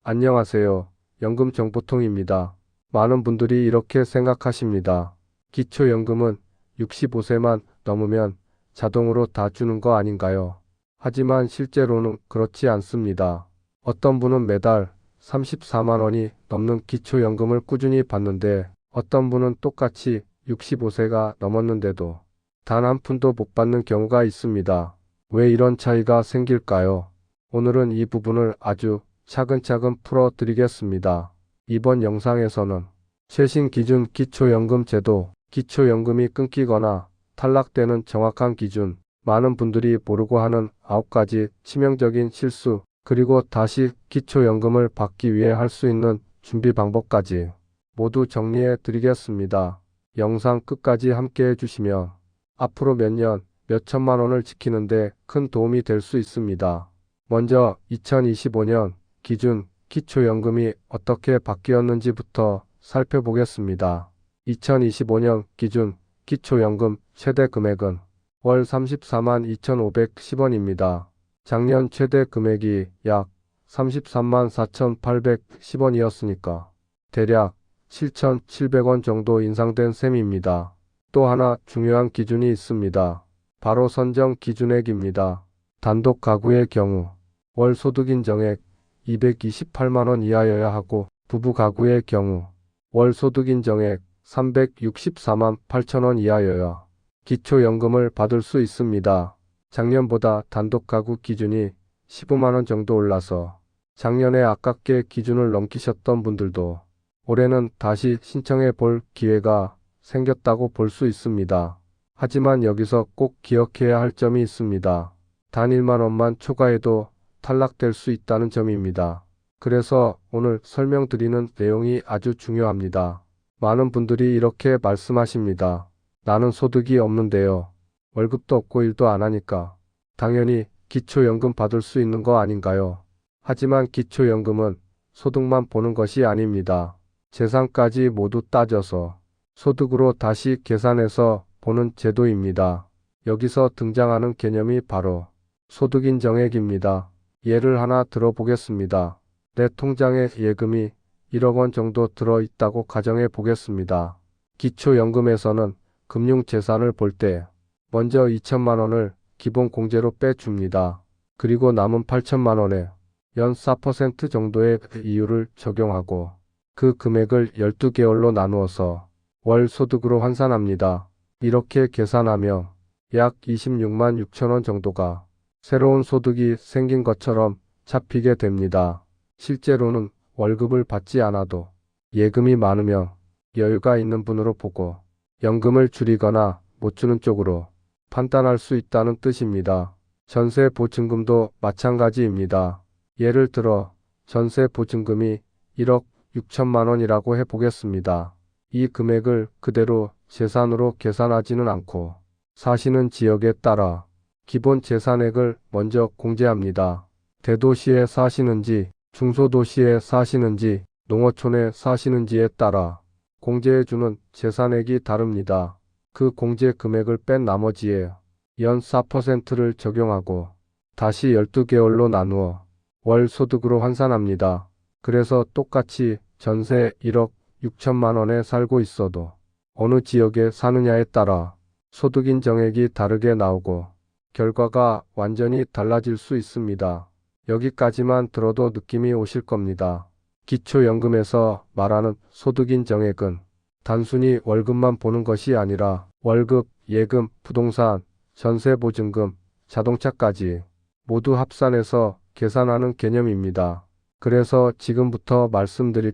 안녕하세요. 연금정보통입니다. 많은 분들이 이렇게 생각하십니다. 기초연금은 65세만 넘으면 자동으로 다 주는 거 아닌가요? 하지만 실제로는 그렇지 않습니다. 어떤 분은 매달 34만 원이 넘는 기초연금을 꾸준히 받는데 어떤 분은 똑같이 65세가 넘었는데도 단 한 푼도 못 받는 경우가 있습니다. 왜 이런 차이가 생길까요? 오늘은 이 부분을 아주 차근차근 풀어드리겠습니다. 이번 영상에서는 최신 기준 기초연금 제도, 기초연금이 끊기거나 탈락되는 정확한 기준, 많은 분들이 모르고 하는 9가지 치명적인 실수, 그리고 다시 기초연금을 받기 위해 할 수 있는 준비 방법까지 모두 정리해 드리겠습니다. 영상 끝까지 함께 해주시면 앞으로 몇 년, 몇 천만 원을 지키는데 큰 도움이 될 수 있습니다. 먼저 2025년 기준 기초연금이 어떻게 바뀌었는지부터 살펴보겠습니다. 2025년 기준 기초연금 최대 금액은 월 34만 2,510원입니다. 작년 최대 금액이 약 33만 4,810원이었으니까 대략 7,700원 정도 인상된 셈입니다. 또 하나 중요한 기준이 있습니다. 바로 선정 기준액입니다. 단독 가구의 경우 월 소득 인정액 228만 원 이하여야 하고 부부 가구의 경우 월 소득 인정액 364만 8천 원 이하여야 기초연금을 받을 수 있습니다. 작년보다 단독 가구 기준이 15만 원 정도 올라서 작년에 아깝게 기준을 넘기셨던 분들도 올해는 다시 신청해 볼 기회가 생겼다고 볼 수 있습니다. 하지만 여기서 꼭 기억해야 할 점이 있습니다. 단 1만 원만 초과해도 탈락될 수 있다는 점입니다. 그래서 오늘 설명드리는 내용이 아주 중요합니다. 많은 분들이 이렇게 말씀하십니다. 나는 소득이 없는데요. 월급도 없고 일도 안 하니까 당연히 기초연금 받을 수 있는 거 아닌가요? 하지만 기초연금은 소득만 보는 것이 아닙니다. 재산까지 모두 따져서 소득으로 다시 계산해서 보는 제도입니다. 여기서 등장하는 개념이 바로 소득인정액입니다. 예를 하나 들어보겠습니다. 내 통장에 예금이 1억 원 정도 들어있다고 가정해 보겠습니다. 기초연금에서는 금융재산을 볼 때 먼저 2천만 원을 기본 공제로 빼줍니다. 그리고 남은 8천만 원에 연 4% 정도의 이율을 적용하고 그 금액을 12개월로 나누어서 월 소득으로 환산합니다. 이렇게 계산하며 약 26만 6천 원 정도가 새로운 소득이 생긴 것처럼 잡히게 됩니다. 실제로는 월급을 받지 않아도 예금이 많으면 여유가 있는 분으로 보고 연금을 줄이거나 못 주는 쪽으로 판단할 수 있다는 뜻입니다. 전세 보증금도 마찬가지입니다. 예를 들어 전세 보증금이 1억 6천만 원이라고 해보겠습니다. 이 금액을 그대로 재산으로 계산하지는 않고 사시는 지역에 따라 기본 재산액을 먼저 공제합니다. 대도시에 사시는지, 중소도시에 사시는지, 농어촌에 사시는지에 따라 공제해주는 재산액이 다릅니다. 그 공제 금액을 뺀 나머지에 연 4%를 적용하고 다시 12개월로 나누어 월 소득으로 환산합니다. 그래서 똑같이 전세 1억 6천만 원에 살고 있어도 어느 지역에 사느냐에 따라 소득인정액이 다르게 나오고 결과가 완전히 달라질 수 있습니다. 여기까지만 들어도 느낌이 오실 겁니다. 기초연금에서 말하는 소득인정액은 단순히 월급만 보는 것이 아니라 월급, 예금, 부동산, 전세보증금, 자동차까지 모두 합산해서 계산하는 개념입니다. 그래서 지금부터 말씀드릴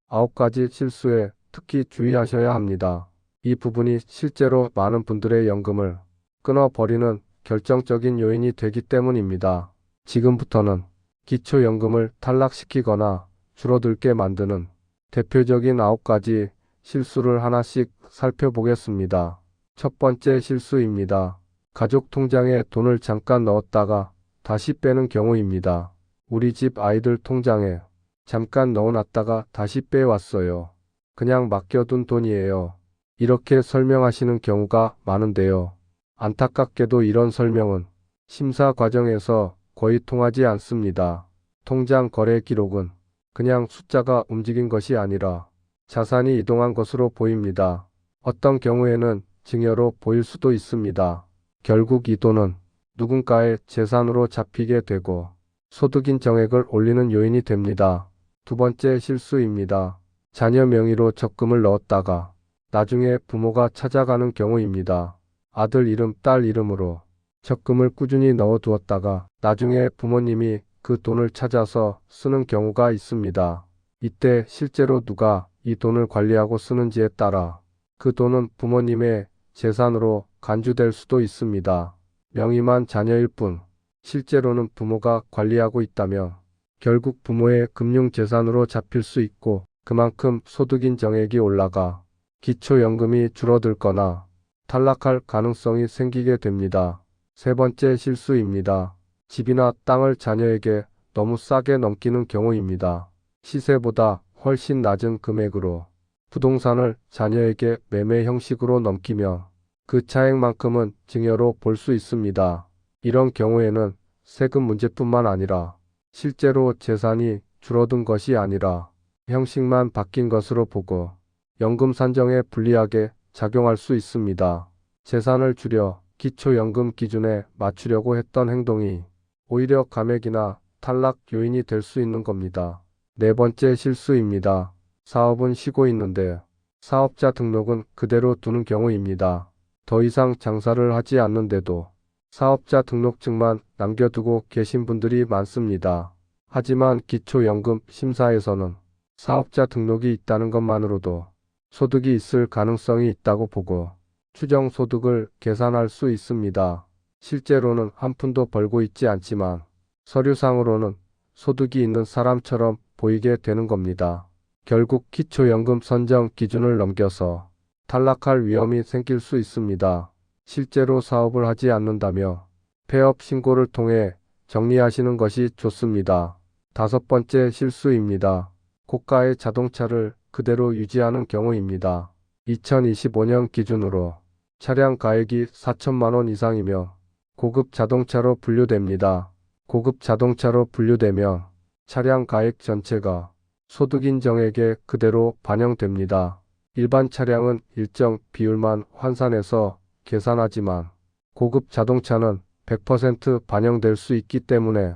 9가지 실수에 특히 주의하셔야 합니다. 이 부분이 실제로 많은 분들의 연금을 끊어버리는 결정적인 요인이 되기 때문입니다. 지금부터는 기초연금을 탈락시키거나 줄어들게 만드는 대표적인 9가지 실수를 하나씩 살펴보겠습니다. 첫 번째 실수입니다. 가족 통장에 돈을 잠깐 넣었다가 다시 빼는 경우입니다. 우리 집 아이들 통장에 잠깐 넣어놨다가 다시 빼왔어요. 그냥 맡겨둔 돈이에요. 이렇게 설명하시는 경우가 많은데요. 안타깝게도 이런 설명은 심사 과정에서 거의 통하지 않습니다. 통장 거래 기록은 그냥 숫자가 움직인 것이 아니라 자산이 이동한 것으로 보입니다. 어떤 경우에는 증여로 보일 수도 있습니다. 결국 이 돈은 누군가의 재산으로 잡히게 되고 소득인 정액을 올리는 요인이 됩니다. 두 번째 실수입니다. 자녀 명의로 적금을 넣었다가 나중에 부모가 찾아가는 경우입니다. 아들 이름, 딸 이름으로 적금을 꾸준히 넣어두었다가 나중에 부모님이 그 돈을 찾아서 쓰는 경우가 있습니다. 이때 실제로 누가 이 돈을 관리하고 쓰는지에 따라 그 돈은 부모님의 재산으로 간주될 수도 있습니다. 명의만 자녀일 뿐 실제로는 부모가 관리하고 있다면 결국 부모의 금융재산으로 잡힐 수 있고 그만큼 소득인 정액이 올라가 기초연금이 줄어들거나 탈락할 가능성이 생기게 됩니다. 세 번째 실수입니다. 집이나 땅을 자녀에게 너무 싸게 넘기는 경우입니다. 시세보다 훨씬 낮은 금액으로 부동산을 자녀에게 매매 형식으로 넘기면 그 차액만큼은 증여로 볼 수 있습니다. 이런 경우에는 세금 문제뿐만 아니라 실제로 재산이 줄어든 것이 아니라 형식만 바뀐 것으로 보고 연금 산정에 불리하게 작용할 수 있습니다. 재산을 줄여 기초연금 기준에 맞추려고 했던 행동이 오히려 감액이나 탈락 요인이 될 수 있는 겁니다. 네 번째 실수입니다. 사업은 쉬고 있는데 사업자 등록은 그대로 두는 경우입니다. 더 이상 장사를 하지 않는데도 사업자 등록증만 남겨두고 계신 분들이 많습니다. 하지만 기초연금 심사에서는 사업자 등록이 있다는 것만으로도 소득이 있을 가능성이 있다고 보고 추정 소득을 계산할 수 있습니다. 실제로는 한 푼도 벌고 있지 않지만 서류상으로는 소득이 있는 사람처럼 보이게 되는 겁니다. 결국 기초연금 선정 기준을 넘겨서 탈락할 위험이 생길 수 있습니다. 실제로 사업을 하지 않는다며 폐업 신고를 통해 정리하시는 것이 좋습니다. 다섯 번째 실수입니다. 고가의 자동차를 그대로 유지하는 경우입니다. 2025년 기준으로 차량 가액이 4천만 원 이상이며 고급 자동차로 분류됩니다. 고급 자동차로 분류되면 차량 가액 전체가 소득인 정액에 그대로 반영됩니다. 일반 차량은 일정 비율만 환산해서 계산하지만 고급 자동차는 100% 반영될 수 있기 때문에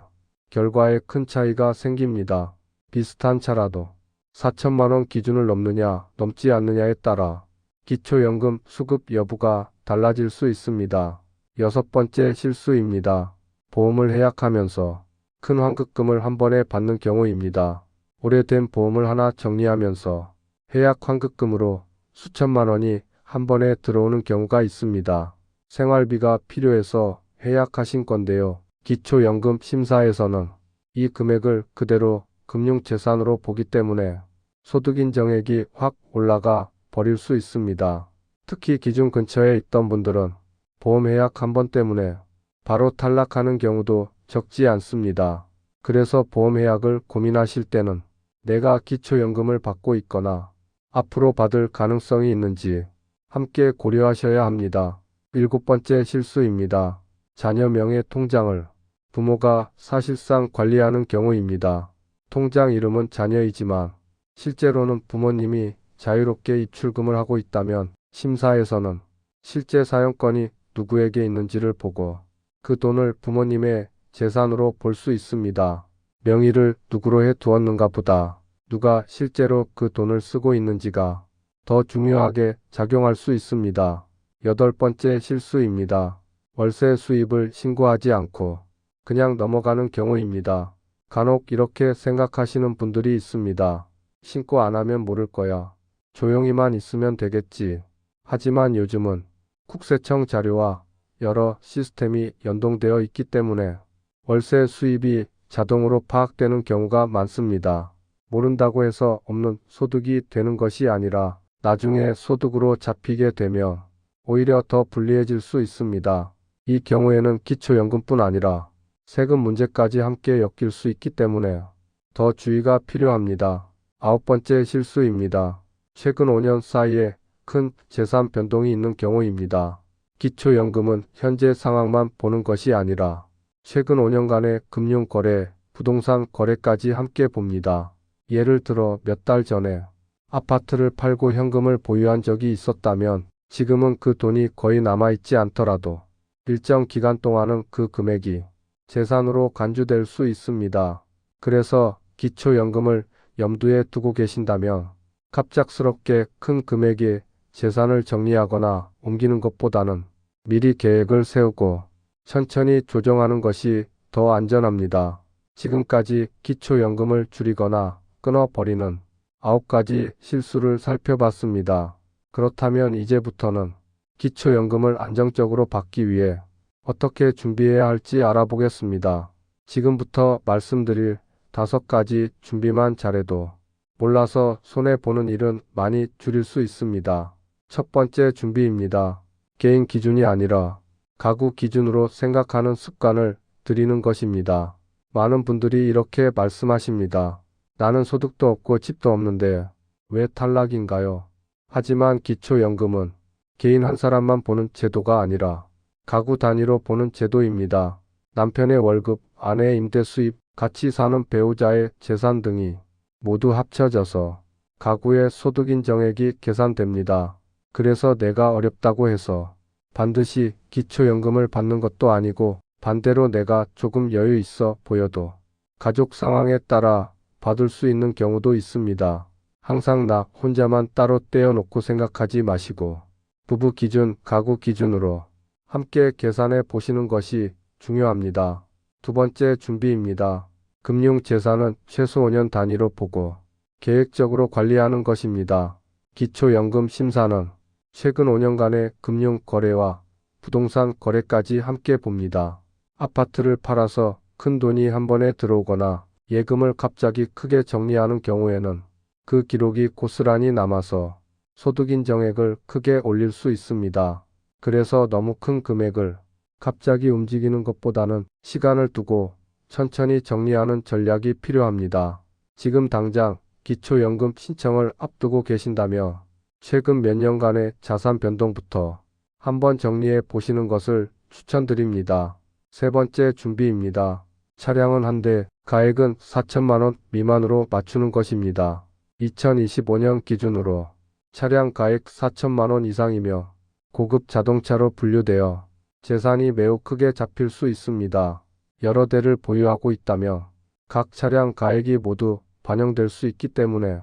결과에 큰 차이가 생깁니다. 비슷한 차라도 4천만 원 기준을 넘느냐 넘지 않느냐에 따라 기초연금 수급 여부가 달라질 수 있습니다. 여섯 번째 실수입니다. 보험을 해약하면서 큰 환급금을 한 번에 받는 경우입니다. 오래된 보험을 하나 정리하면서 해약 환급금으로 수천만 원이 한 번에 들어오는 경우가 있습니다. 생활비가 필요해서 해약하신 건데요. 기초연금 심사에서는 이 금액을 그대로 금융재산으로 보기 때문에 소득인 정액이 확 올라가 버릴 수 있습니다. 특히 기준 근처에 있던 분들은 보험 해약 한 번 때문에 바로 탈락하는 경우도 적지 않습니다. 그래서 보험 해약을 고민하실 때는 내가 기초연금을 받고 있거나 앞으로 받을 가능성이 있는지 함께 고려하셔야 합니다. 일곱 번째 실수입니다. 자녀 명의 통장을 부모가 사실상 관리하는 경우입니다. 통장 이름은 자녀이지만 실제로는 부모님이 자유롭게 입출금을 하고 있다면 심사에서는 실제 사용권이 누구에게 있는지를 보고 그 돈을 부모님의 재산으로 볼 수 있습니다. 명의를 누구로 해 두었는가 보다 누가 실제로 그 돈을 쓰고 있는지가 더 중요하게 작용할 수 있습니다. 여덟 번째 실수입니다. 월세 수입을 신고하지 않고 그냥 넘어가는 경우입니다. 간혹 이렇게 생각하시는 분들이 있습니다. 신고 안 하면 모를 거야. 조용히만 있으면 되겠지. 하지만 요즘은 국세청 자료와 여러 시스템이 연동되어 있기 때문에 월세 수입이 자동으로 파악되는 경우가 많습니다. 모른다고 해서 없는 소득이 되는 것이 아니라 나중에 소득으로 잡히게 되면 오히려 더 불리해질 수 있습니다. 이 경우에는 기초연금뿐 아니라 세금 문제까지 함께 엮일 수 있기 때문에 더 주의가 필요합니다. 아홉 번째 실수입니다. 최근 5년 사이에 큰 재산 변동이 있는 경우입니다. 기초연금은 현재 상황만 보는 것이 아니라 최근 5년간의 금융거래, 부동산 거래까지 함께 봅니다. 예를 들어 몇 달 전에 아파트를 팔고 현금을 보유한 적이 있었다면 지금은 그 돈이 거의 남아있지 않더라도 일정 기간 동안은 그 금액이 재산으로 간주될 수 있습니다. 그래서 기초연금을 염두에 두고 계신다면 갑작스럽게 큰 금액의 재산을 정리하거나 옮기는 것보다는 미리 계획을 세우고 천천히 조정하는 것이 더 안전합니다. 지금까지 기초연금을 줄이거나 끊어버리는 9가지 실수를 살펴봤습니다. 그렇다면 이제부터는 기초연금을 안정적으로 받기 위해 어떻게 준비해야 할지 알아보겠습니다. 지금부터 말씀드릴 5가지 준비만 잘해도 몰라서 손해보는 일은 많이 줄일 수 있습니다. 첫 번째 준비입니다. 개인 기준이 아니라 가구 기준으로 생각하는 습관을 들이는 것입니다. 많은 분들이 이렇게 말씀하십니다. 나는 소득도 없고 집도 없는데 왜 탈락인가요? 하지만 기초연금은 개인 한 사람만 보는 제도가 아니라 가구 단위로 보는 제도입니다. 남편의 월급, 아내의 임대 수입, 같이 사는 배우자의 재산 등이 모두 합쳐져서 가구의 소득 인정액이 계산됩니다. 그래서 내가 어렵다고 해서 반드시 기초연금을 받는 것도 아니고 반대로 내가 조금 여유 있어 보여도 가족 상황에 따라 받을 수 있는 경우도 있습니다. 항상 나 혼자만 따로 떼어놓고 생각하지 마시고 부부 기준, 가구 기준으로 함께 계산해 보시는 것이 중요합니다. 두 번째 준비입니다. 금융재산은 최소 5년 단위로 보고 계획적으로 관리하는 것입니다. 기초연금 심사는 최근 5년간의 금융 거래와 부동산 거래까지 함께 봅니다. 아파트를 팔아서 큰 돈이 한 번에 들어오거나 예금을 갑자기 크게 정리하는 경우에는 그 기록이 고스란히 남아서 소득인정액을 크게 올릴 수 있습니다. 그래서 너무 큰 금액을 갑자기 움직이는 것보다는 시간을 두고 천천히 정리하는 전략이 필요합니다. 지금 당장 기초연금 신청을 앞두고 계신다면 최근 몇 년간의 자산 변동부터 한번 정리해 보시는 것을 추천드립니다. 세 번째 준비입니다. 차량은 한 대, 가액은 4천만 원 미만으로 맞추는 것입니다. 2025년 기준으로 차량 가액 4천만 원 이상이며 고급 자동차로 분류되어 재산이 매우 크게 잡힐 수 있습니다. 여러 대를 보유하고 있다며 각 차량 가액이 모두 반영될 수 있기 때문에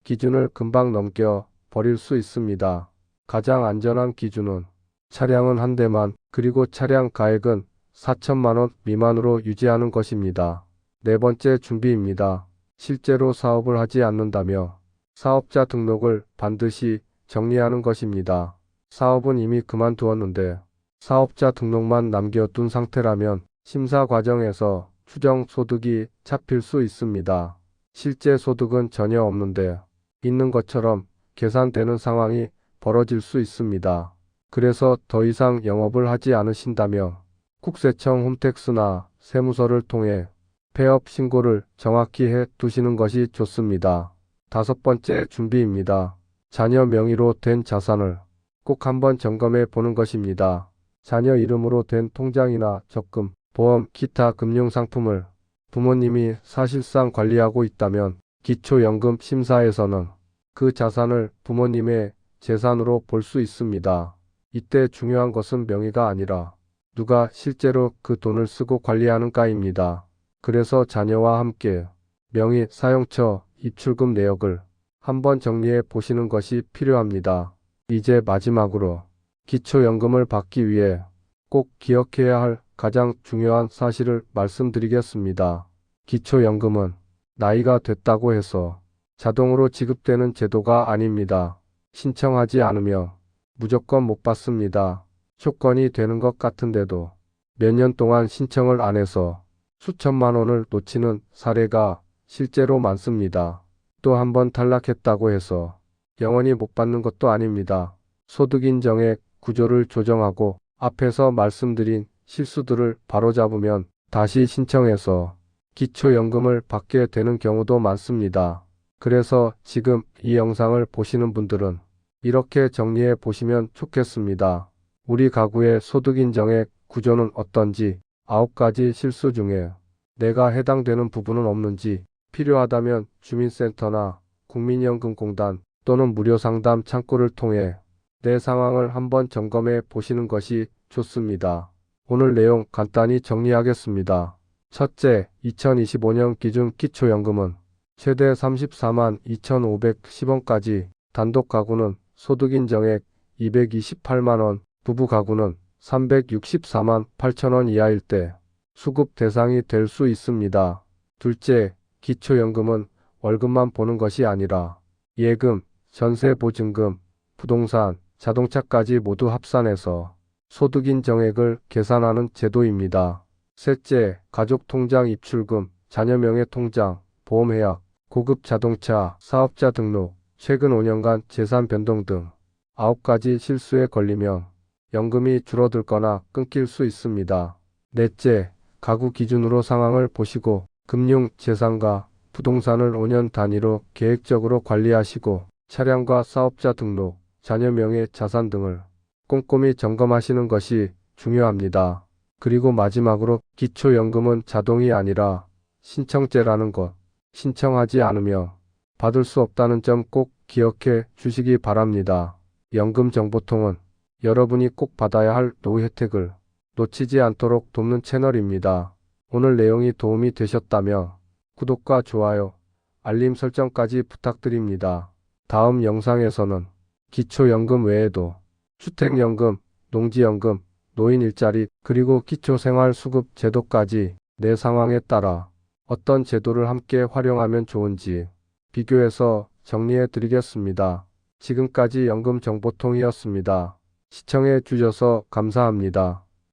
기준을 금방 넘겨 버릴 수 있습니다. 가장 안전한 기준은 차량은 한 대만, 그리고 차량 가액은 4천만 원 미만으로 유지하는 것입니다. 네 번째 준비입니다. 실제로 사업을 하지 않는다며 사업자 등록을 반드시 정리하는 것입니다. 사업은 이미 그만두었는데 사업자 등록만 남겨둔 상태라면 심사 과정에서 추정 소득이 잡힐 수 있습니다. 실제 소득은 전혀 없는데 있는 것처럼 계산되는 상황이 벌어질 수 있습니다. 그래서 더 이상 영업을 하지 않으신다며 국세청 홈택스나 세무서를 통해 폐업 신고를 정확히 해 두시는 것이 좋습니다. 다섯 번째 준비입니다. 자녀 명의로 된 자산을 꼭 한번 점검해 보는 것입니다. 자녀 이름으로 된 통장이나 적금, 보험, 기타 금융상품을 부모님이 사실상 관리하고 있다면 기초연금 심사에서는 그 자산을 부모님의 재산으로 볼 수 있습니다. 이때 중요한 것은 명의가 아니라 누가 실제로 그 돈을 쓰고 관리하는가입니다. 그래서 자녀와 함께 명의, 사용처, 입출금 내역을 한번 정리해 보시는 것이 필요합니다. 이제 마지막으로 기초연금을 받기 위해 꼭 기억해야 할 가장 중요한 사실을 말씀드리겠습니다. 기초연금은 나이가 됐다고 해서 자동으로 지급되는 제도가 아닙니다. 신청하지 않으면 무조건 못 받습니다. 조건이 되는 것 같은데도 몇 년 동안 신청을 안 해서 수천만 원을 놓치는 사례가 실제로 많습니다. 또 한 번 탈락했다고 해서 영원히 못 받는 것도 아닙니다. 소득인정액 구조를 조정하고 앞에서 말씀드린 실수들을 바로잡으면 다시 신청해서 기초연금을 받게 되는 경우도 많습니다. 그래서 지금 이 영상을 보시는 분들은 이렇게 정리해 보시면 좋겠습니다. 우리 가구의 소득인정액 구조는 어떤지, 9가지 실수 중에 내가 해당되는 부분은 없는지 필요하다면 주민센터나 국민연금공단 또는 무료 상담 창구를 통해 내 상황을 한번 점검해 보시는 것이 좋습니다. 오늘 내용 간단히 정리하겠습니다. 첫째, 2025년 기준 기초연금은 최대 34만 2,510원까지, 단독 가구는 소득 인정액 228만 원, 부부 가구는 364만 8천 원 이하일 때 수급 대상이 될 수 있습니다. 둘째, 기초연금은 월급만 보는 것이 아니라 예금, 전세 보증금, 부동산, 자동차까지 모두 합산해서 소득 인정액을 계산하는 제도입니다. 셋째, 가족 통장 입출금, 자녀 명의 통장, 보험회약, 고급 자동차, 사업자 등록, 최근 5년간 재산 변동 등 9가지 실수에 걸리면 연금이 줄어들거나 끊길 수 있습니다. 넷째, 가구 기준으로 상황을 보시고 금융, 재산과 부동산을 5년 단위로 계획적으로 관리하시고 차량과 사업자 등록, 자녀 명의 자산 등을 꼼꼼히 점검하시는 것이 중요합니다. 그리고 마지막으로 기초연금은 자동이 아니라 신청제라는 것, 신청하지 않으면 받을 수 없다는 점 꼭 기억해 주시기 바랍니다. 연금정보통은 여러분이 꼭 받아야 할 노후 혜택을 놓치지 않도록 돕는 채널입니다. 오늘 내용이 도움이 되셨다면 구독과 좋아요, 알림 설정까지 부탁드립니다. 다음 영상에서는 기초연금 외에도 주택연금, 농지연금, 노인 일자리, 그리고 기초생활수급 제도까지 내 상황에 따라 어떤 제도를 함께 활용하면 좋은지 비교해서 정리해 드리겠습니다. 지금까지 연금정보통이었습니다. 시청해 주셔서 감사합니다.